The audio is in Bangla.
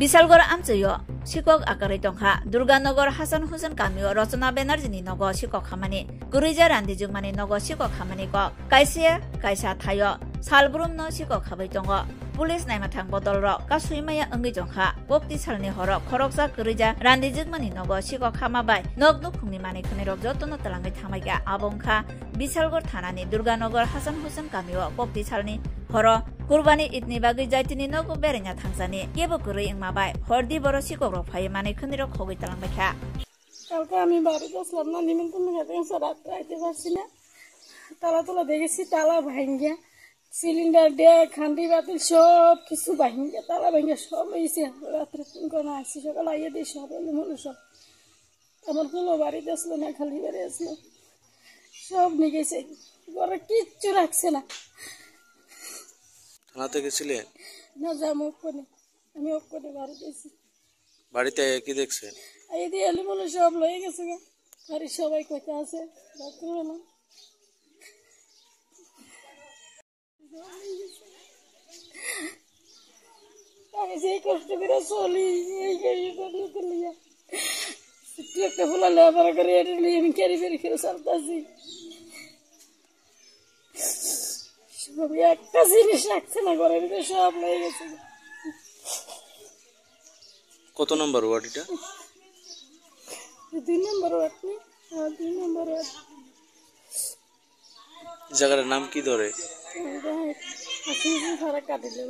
বিশালগড় আমচৈও শিকক আকারে দংখা দুর্গানগর হাসান হুসেন কামিও রচনা বেনার্জিনি নগ শিকক খামানি গুরুইজা রান্দিजुगमानि नग शिকক खामानि क कायसे कायसा थायो सालब्रुम न शिকক खाबै दङ पुलिस नायमाथां बदल र कासुइमाया अंगै जंखा गक्ति सालनि हर खरकजा गुरैजा रान्दिजुगमानि नग शिকক खामाबाय नग नुखुंनि माने खनि रग जतन तलांगै थामायगा आबंखा बिशालगड़ थानानि दुर्गानगर हासान हुसेन गामियाव गक्ति सालनि हर कुरबानी इदनि बागै जायतिनि नगो बेरायना थांजानि केबो गुरै इंमाबाय हरदि बर शिকক रग फाय माने खनि रग खगै तलांबायखा কালকে আমি বাড়িতে আসলাম না নিমন্ত্রণ খেতে রাত্রে আইতে পারছি না তালা দেখেছি তালা ভাঙ্গিয়া সিলিন্ডার দিয়ে খান্ডি বাতিল সব কিছু ভাঙ্গিয়া তালা ভাঙ্গিয়া সব হয়েছে রাত্রে ফোন করে আসছি সকাল আইয়া দিই সব হলো সব আমার কোনো বাড়িতে আসলো না খালি বাড়ি আসলো সব নিয়ে গেছে ঘরে কিচ্ছু রাখছে না থানাতে গেছিলেন না যাবো ওখানে আমি ওখানে বাড়িতে এসেছি বাড়িতে কি দেখছেন এই দিয়ে এলি মনে সব লয়ে গেছে গা বাড়ির সবাই কোথায় আছে রাত্রিবেলা আমি সেই কষ্ট করে চলি এই লিয়া ছুটি একটা ফুলা লেবার করে এটা নিয়ে আমি ক্যারি ফেরি খেয়ে চলতেছি সব একটা জিনিস রাখছে না ঘরের ভিতরে সব লয়ে গেছে কত নম্বর ওয়ার্ড এটা 2 নম্বর ওয়ার্ড নি 2 নম্বর ওয়ার্ড জায়গার নাম কি ধরে আসলে সারা কাটিলে